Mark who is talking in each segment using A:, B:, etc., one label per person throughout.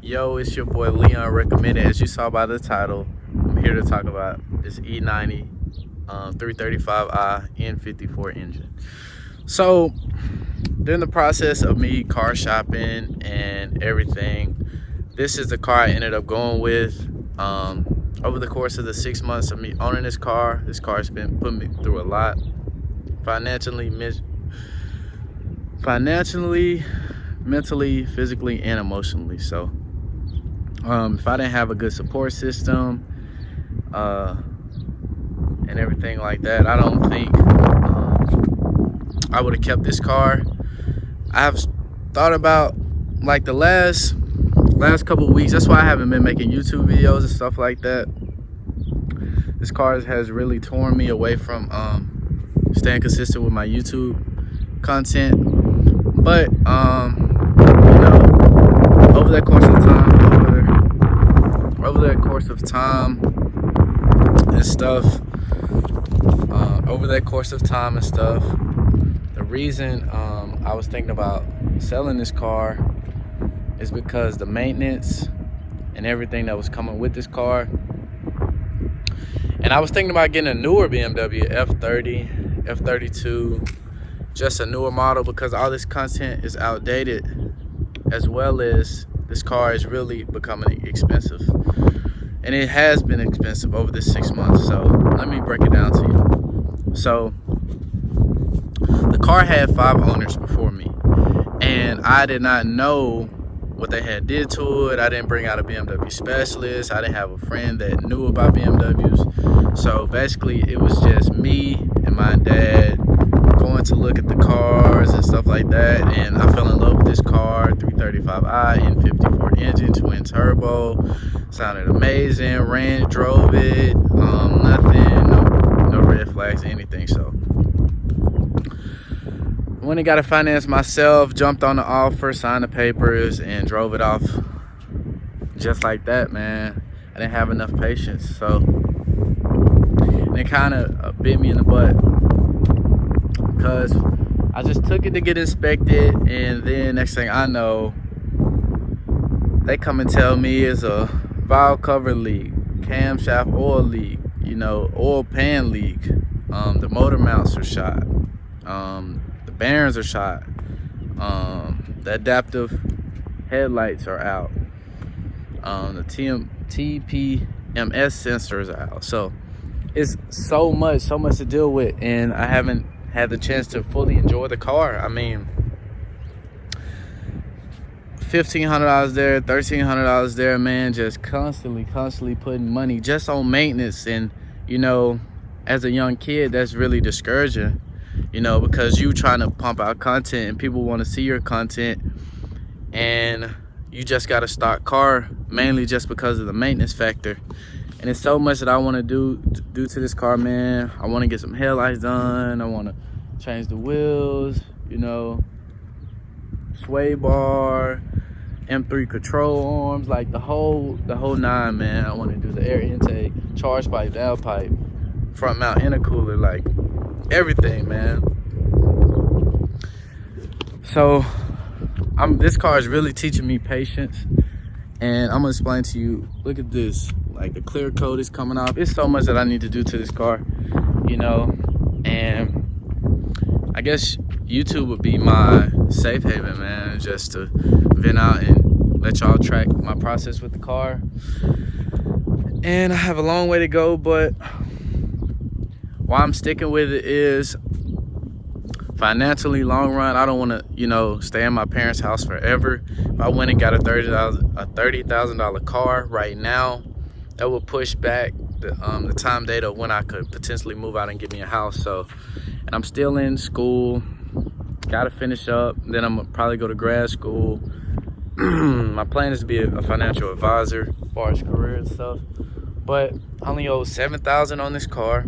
A: Yo, it's your boy Leon Recommended. As you saw by the title, I'm here to talk about this E90 335i N54 engine. So, during the process of me car shopping and everything, this is the car I ended up going with. Over the course of the 6 months of me owning this car has been putting me through a lot financially, mentally, physically, and emotionally. So if I didn't have a good support system and everything like that, I don't think I would have kept this car. I have thought about like the last couple of weeks. That's why I haven't been making YouTube videos and stuff like that. This car has really torn me away from staying consistent with my YouTube content. But over that course of time and stuff, the reason I was thinking about selling this car is because the maintenance and everything that was coming with this car. And I was thinking about getting a newer BMW F30, F32, just a newer model, because all this content is outdated, as well as this car is really becoming expensive. And it has been expensive over the 6 months. So let me break it down to you. So the car had 5 owners before me, and I did not know what they had did to it. I didn't bring out a BMW specialist. I didn't have a friend that knew about BMWs. So basically it was just me and my dad going to look at the cars and stuff like that, and I fell in love with this car. 335i N54 engine, twin turbo, sounded amazing. Drove it, no red flags, anything. So when I got to finance myself, jumped on the offer, signed the papers, and drove it off just like that, man. I didn't have enough patience, so it kind of bit me in the butt, because I just took it to get inspected, and then next thing I know, they come and tell me it's a valve cover leak, camshaft oil leak, oil pan leak, the motor mounts are shot, the bearings are shot, the adaptive headlights are out, the TPMS sensors are out. So it's so much to deal with, and I haven't had the chance to fully enjoy the car. I mean, $1,500 there, $1,300 there, man, just constantly putting money just on maintenance. And as a young kid, that's really discouraging, because you trying to pump out content and people want to see your content, and you just got a stock car mainly just because of the maintenance factor. And it's so much that I want to do to this car, man. I want to get some headlights done. I want to change the wheels, sway bar, M3 control arms, like the whole nine, man. I want to do the air intake, charge pipe, valve pipe, front mount intercooler, like everything, man. So this car is really teaching me patience, and I'm gonna explain to you. Look at this, like the clear coat is coming off. It's so much that I need to do to this car, and I guess YouTube would be my safe haven, man, just to vent out and let y'all track my process with the car. And I have a long way to go, but why I'm sticking with it is financially, long run, I don't want to, stay in my parents' house forever. If I went and got a $30,000 car right now, that would push back the time date of when I could potentially move out and get me a house. So, and I'm still in school, got to finish up. Then I'm gonna probably go to grad school. My plan is to be a financial advisor as far as career and stuff. But I only owe $7,000 on this car.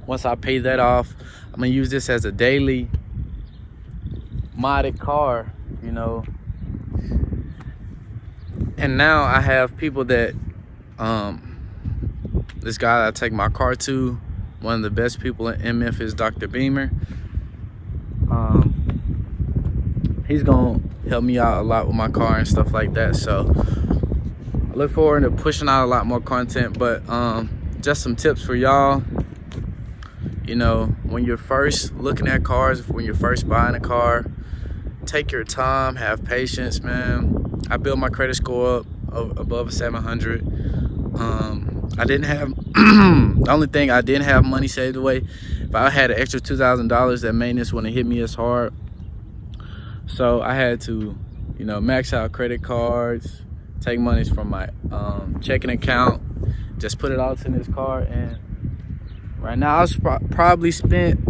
A: Once I pay that off, I'm gonna use this as a daily modded car, And now I have people that, this guy that I take my car to, one of the best people in Memphis, Dr. Beamer. He's gonna helped me out a lot with my car and stuff like that. So I look forward to pushing out a lot more content. But just some tips for y'all. You know, when you're first looking at cars, when you're first buying a car, take your time, have patience, man. I built my credit score up above a 700. I didn't have the only thing, I didn't have money saved away. If I had an extra $2,000, that maintenance wouldn't hit me as hard. So I had to, you know, max out credit cards, take monies from my checking account, just put it all in this car. And right now I probably spent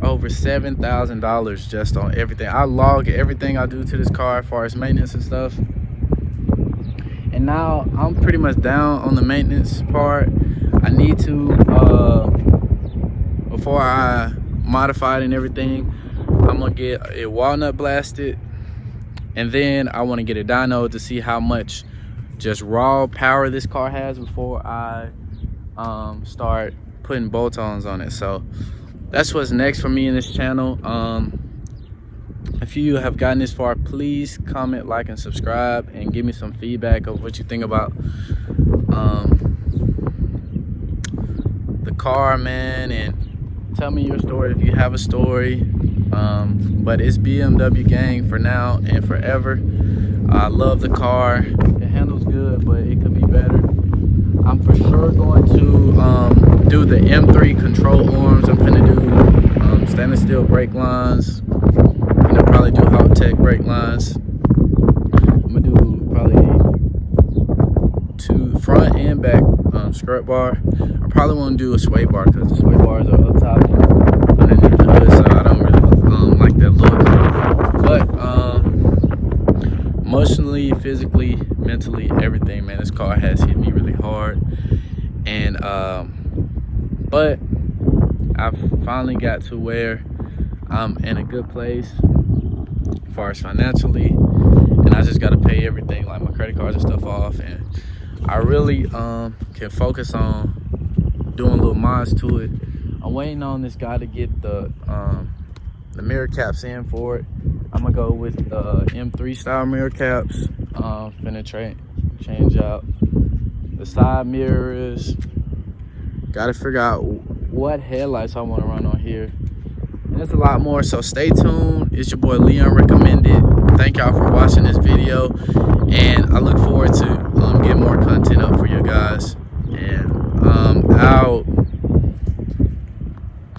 A: over $7,000 just on everything. I log everything I do to this car as far as maintenance and stuff. And now I'm pretty much down on the maintenance part. I need to, before I modify it and everything, I'm gonna get it walnut blasted, and then I want to get a dyno to see how much just raw power this car has before I start putting bolt-ons on it. So that's what's next for me in this channel. If you have gotten this far, please comment, like, and subscribe, and give me some feedback of what you think about the car, man, and tell me your story if you have a story. But it's BMW gang for now and forever. I love the car. It handles good, but it could be better. I'm for sure going to do the M3 control arms. I'm gonna do stainless steel brake lines. I'm gonna probably do hot tech brake lines. I'm gonna do probably 2 front and back skirt bar. I probably want to do a sway bar because the sway bars are up top underneath the hood, so I don't really like that look. But emotionally, physically, mentally, everything, man, this car has hit me really hard. And but I've finally got to where I'm in a good place as far as financially, and I just got to pay everything, like my credit cards and stuff, off, and I really can focus on doing little mods to it. I'm waiting on this guy to get the mirror caps in for it. I'm gonna go with M3 style mirror caps. Finna change out the side mirrors. Gotta figure out what headlights I want to run on here. And there's a lot more, so stay tuned. It's your boy Leon Recommended. Thank y'all for watching this video, and I look forward to getting more content up for you.